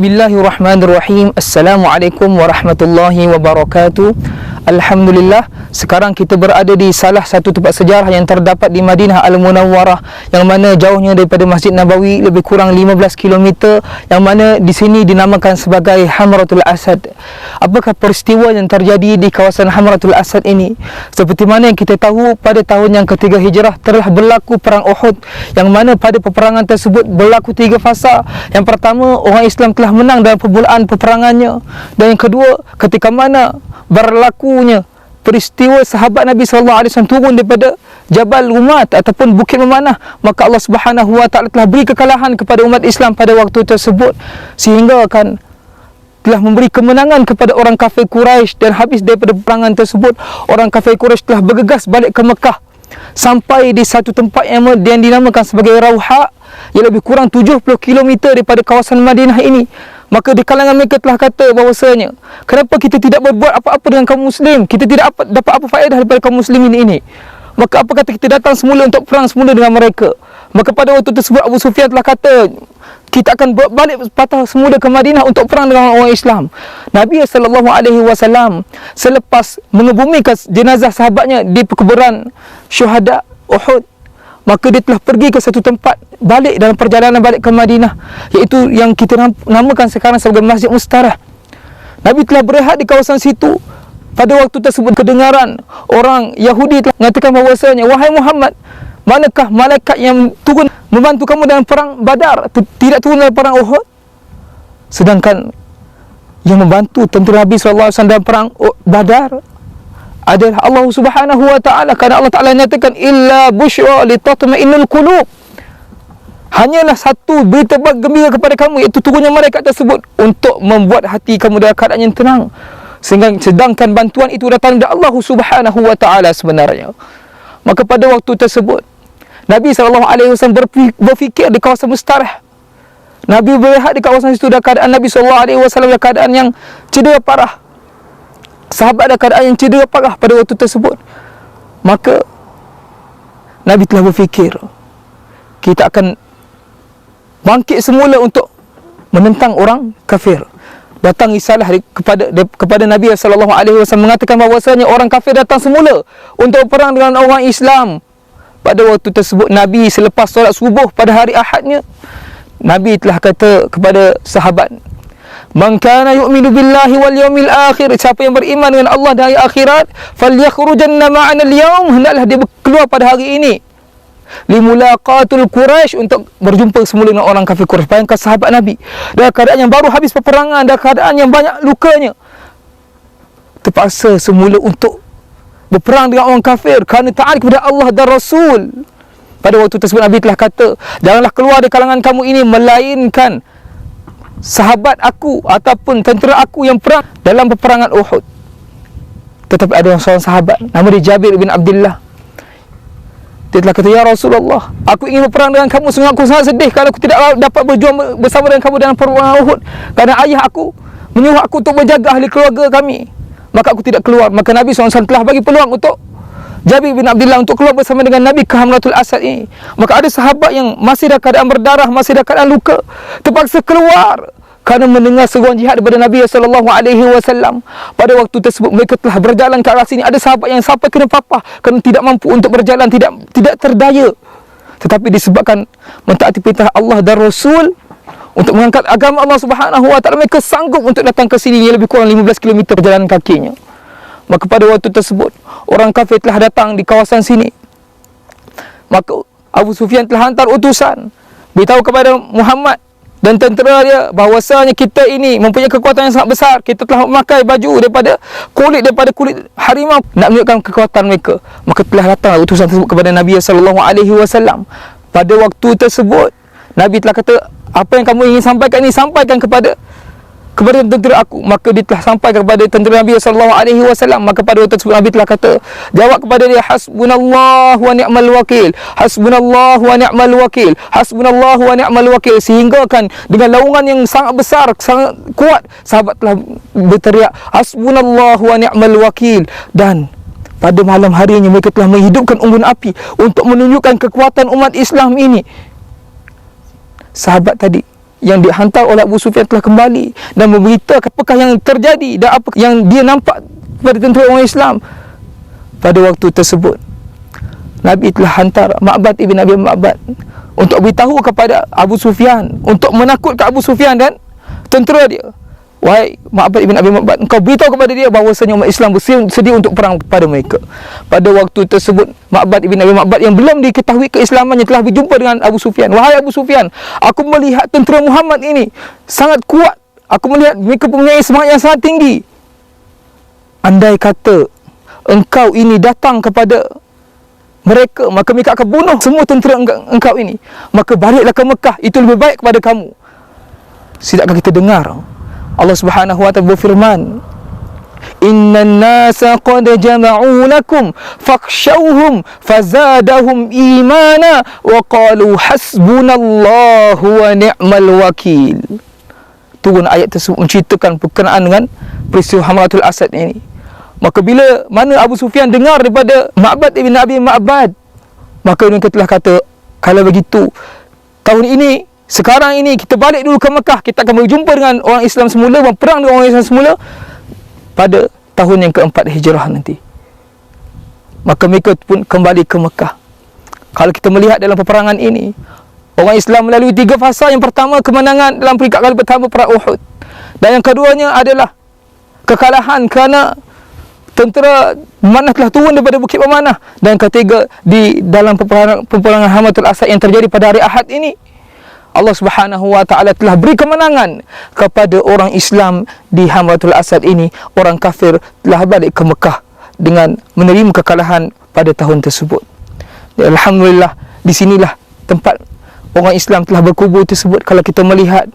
Bismillahirrahmanirrahim. Assalamualaikum warahmatullahi wabarakatuh. Alhamdulillah, sekarang kita berada di salah satu tempat sejarah yang terdapat di Madinah Al-Munawwarah, yang mana jauhnya daripada Masjid Nabawi lebih kurang 15 km, yang mana di sini dinamakan sebagai Hamratul Asad. Apakah peristiwa yang terjadi di kawasan Hamratul Asad ini? Seperti mana yang kita tahu, pada tahun yang ketiga Hijrah telah berlaku perang Uhud, yang mana pada peperangan tersebut berlaku 3 fasa. Yang pertama, orang Islam telah menang dalam permulaan peperangannya, dan yang kedua, ketika mana berlakunya peristiwa sahabat Nabi SAW turun daripada Jabal Rumat ataupun Bukit Memanah, maka Allah Subhanahu Wa Taala telah beri kekalahan kepada umat Islam pada waktu tersebut, sehingga kan telah memberi kemenangan kepada orang kafir Quraisy. Dan habis daripada peperangan tersebut, orang kafir Quraisy telah bergegas balik ke Mekah, sampai di satu tempat yang dinamakan sebagai Rauha, yang lebih kurang 70 km daripada kawasan Madinah ini. Maka di kalangan mereka telah kata bahawasanya, kenapa kita tidak berbuat apa-apa dengan kaum muslim? Kita tidak dapat apa faedah daripada kaum muslimin ini. Maka apa kata kita datang semula untuk perang semula dengan mereka? Maka pada waktu tersebut Abu Sufyan telah kata, kita akan balik patah semula ke Madinah untuk perang dengan orang Islam. Nabi SAW selepas mengebumikan jenazah sahabatnya di perkuburan syuhada Uhud, maka dia telah pergi ke satu tempat balik dalam perjalanan balik ke Madinah, iaitu yang kita namakan sekarang sebagai Masjid Mustarah. Nabi telah berehat di kawasan situ. Pada waktu tersebut kedengaran orang Yahudi telah mengatakan bahawasanya, wahai Muhammad, manakah malaikat yang turun membantu kamu dalam perang Badar, tidak turun dalam perang Uhud? Sedangkan yang membantu tentera Nabi SAW dalam perang Badar adalah Allah Subhanahu Wa Taala, kerana Allah Taala nyatakan illa busyra litatma'innul qulub. Hanyalah satu berita gembira kepada kamu, iaitu turunnya malaikat tersebut untuk membuat hati kamu dalam keadaan yang tenang. Sedangkan bantuan itu datang dari Allah Subhanahu Wa Taala sebenarnya. Maka pada waktu tersebut Nabi SAW berfikir di kawasan Mustarah. Nabi berehat di kawasan itu dalam keadaan Nabi SAW dalam keadaan yang cedera parah. Sahabat ada keadaan yang cedera parah pada waktu tersebut. Maka Nabi telah berfikir, kita akan bangkit semula untuk menentang orang kafir. Datang risalah kepada Nabi SAW mengatakan bahawasanya orang kafir datang semula untuk perang dengan orang Islam. Pada waktu tersebut Nabi selepas solat subuh pada hari Ahadnya, Nabi telah kata kepada sahabat, man kana yu'minu billahi wal yawmil akhir, siapa yang beriman dengan Allah dan hari akhirat, falyakhrujanna ma'ana al-yawm, hendaklah dia keluar pada hari ini limulaqatul Quraisy, untuk berjumpa semula dengan orang kafir Quraisy. Bayangkan sahabat Nabi dalam keadaan yang baru habis peperangan, dalam keadaan yang banyak lukanya, terpaksa semula untuk berperang dengan orang kafir kerana taat kepada Allah dan Rasul. Pada waktu tersebut Nabi telah kata, janganlah keluar dari kalangan kamu ini melainkan sahabat aku ataupun tentera aku yang perang dalam peperangan Uhud. Tetapi ada seorang sahabat, nama dia Jabir bin Abdullah. Dia telah kata, ya Rasulullah, aku ingin berperang dengan kamu, sungguh aku sangat sedih kalau aku tidak dapat berjuang bersama dengan kamu dalam peperangan Uhud, kerana ayah aku menyuruh aku untuk menjaga ahli keluarga kami, maka aku tidak keluar. Maka Nabi SAW telah bagi peluang untuk Jabir bin Abdullah untuk keluar bersama dengan Nabi ke Hamratul Asad ini. Maka ada sahabat yang masih dalam keadaan berdarah, masih dalam keadaan luka, terpaksa keluar kerana mendengar seruan jihad daripada Nabi SAW. Pada waktu tersebut mereka telah berjalan ke arah sini. Ada sahabat yang sampai kena papah kerana tidak mampu untuk berjalan, tidak terdaya. Tetapi disebabkan mentaati perintah Allah dan Rasul untuk mengangkat agama Allah Subhanahu Wa Taala, mereka sanggup untuk datang ke sini yang lebih kurang 15 km perjalanan kakinya. Maka pada waktu tersebut orang kafir telah datang di kawasan sini. Maka Abu Sufyan telah hantar utusan beritahu kepada Muhammad dan tentera dia bahawasanya kita ini mempunyai kekuatan yang sangat besar. Kita telah memakai baju daripada kulit harimau nak menunjukkan kekuatan mereka. Maka telah datang utusan tersebut kepada Nabi SAW. Pada waktu tersebut Nabi telah kata, apa yang kamu ingin sampaikan ini, sampaikan kepada tentera aku. Maka dia telah sampaikan kepada tentera Nabi SAW. Maka pada waktu tersebut Nabi telah kata, jawab kepada dia, hasbunallah wa ni'mal wakil, hasbunallah wa ni'mal wakil, hasbunallah wa ni'mal wakil. Sehingga kan dengan laungan yang sangat besar, sangat kuat, sahabat telah berteriak, hasbunallah wa ni'mal wakil. Dan pada malam harinya mereka telah menghidupkan unggun api untuk menunjukkan kekuatan umat Islam ini. Sahabat tadi yang dihantar oleh Abu Sufyan telah kembali dan memberitahu apakah yang terjadi dan apa yang dia nampak pada tentera orang Islam. Pada waktu tersebut, Nabi telah hantar Ma'bad ibn Abi Ma'bad untuk beritahu kepada Abu Sufyan, untuk menakutkan Abu Sufyan dan tentera dia. Wahai Ma'bad ibn Abi Ma'bad, engkau beritahu kepada dia bahawasanya umat Islam bersedia untuk perang kepada mereka. Pada waktu tersebut, Ma'bad ibn Abi Ma'bad yang belum diketahui keislamannya telah berjumpa dengan Abu Sufyan. Wahai Abu Sufyan, aku melihat tentera Muhammad ini sangat kuat. Aku melihat mereka mempunyai semangat yang sangat tinggi. Andai kata engkau ini datang kepada mereka, maka mereka akan bunuh semua tentera engkau ini. Maka baliklah ke Mekah, itu lebih baik kepada kamu. Silakan kita dengar Allah Subhanahu wa ta'ala berfirman, Innan nasa qad jama'u lakum fakhshawhum fazadahum imana wa qalu hasbunallahu wa ni'mal wakil. Turun ayat tersebut menceritakan berkenaan dengan peristiwa Hamratul Asad ini. Maka bila mana Abu Sufyan dengar daripada Ma'bad ibn Abi Ma'bad, maka mereka telah kata, kalau begitu tahun ini, sekarang ini kita balik dulu ke Mekah, kita akan berjumpa dengan orang Islam semula, berperang dengan orang Islam semula pada tahun yang keempat Hijrah nanti. Maka mereka pun kembali ke Mekah. Kalau kita melihat dalam peperangan ini, orang Islam melalui 3 fasa. Yang pertama, kemenangan dalam peringkat kali pertama perang Uhud, dan yang keduanya adalah kekalahan kerana tentera Manah telah turun daripada Bukit Pemanah, dan ketiga di dalam peperangan Hamratul Asad yang terjadi pada hari Ahad ini, Allah Subhanahu wa ta'ala telah beri kemenangan kepada orang Islam di Hamratul Asad ini. Orang kafir telah balik ke Mekah dengan menerima kekalahan pada tahun tersebut. Dan alhamdulillah, di sinilah tempat orang Islam telah berkubur tersebut. Kalau kita melihat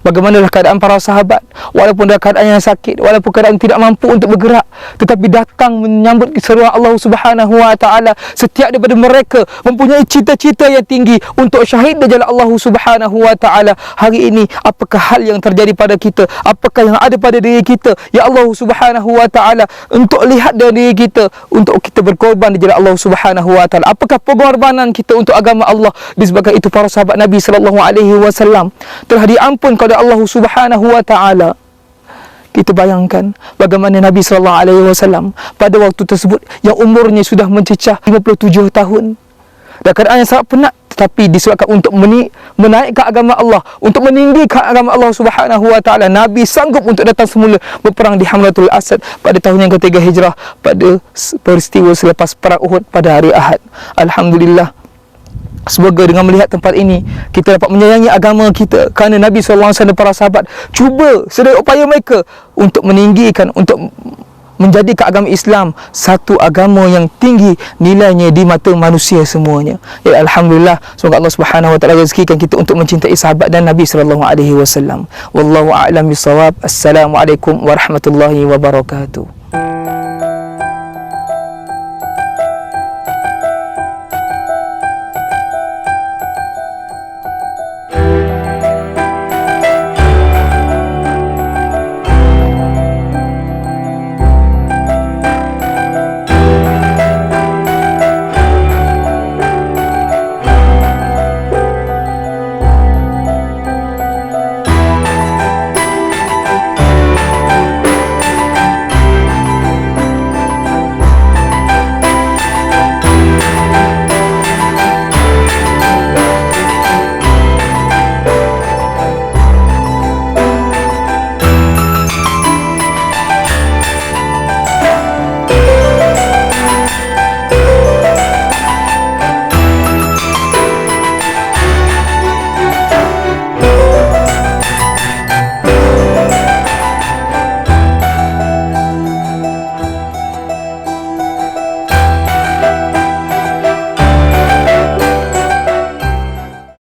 bagaimanalah keadaan para sahabat, walaupun dalam keadaan yang sakit, walaupun keadaan tidak mampu untuk bergerak, tetapi datang menyambut seruan Allah Subhanahu wa ta'ala. Setiap daripada mereka mempunyai cita-cita yang tinggi untuk syahid di jalan Allah Subhanahu wa ta'ala. Hari ini, apakah hal yang terjadi pada kita? Apakah yang ada pada diri kita, ya Allah Subhanahu wa ta'ala, untuk lihat dari diri kita, untuk kita berkorban di jalan Allah Subhanahu wa ta'ala? Apakah pengorbanan kita untuk agama Allah? Disebabkan itu para sahabat Nabi SAW telah diampun kepada Allah Subhanahu wa ta'ala. Kita bayangkan bagaimana Nabi SAW pada waktu tersebut yang umurnya sudah mencecah 57 tahun, dan keadaan yang sangat penat, tetapi disebabkan untuk menaikkan agama Allah, untuk meninggikan agama Allah Subhanahu wa ta'ala, Nabi sanggup untuk datang semula berperang di Hamratul Asad pada tahun yang ketiga Hijrah, pada peristiwa selepas perang Uhud pada hari Ahad. Alhamdulillah, semoga dengan melihat tempat ini kita dapat menyayangi agama kita, kerana Nabi SAW dan para sahabat cuba sedaya upaya mereka untuk meninggikan, untuk menjadikan agama Islam satu agama yang tinggi nilainya di mata manusia semuanya. Ya, alhamdulillah, semoga Allah Subhanahu wa ta'ala rezekikan kita untuk mencintai sahabat dan Nabi SAW. Wallahu a'lam bissawab. Assalamualaikum warahmatullahi wabarakatuh.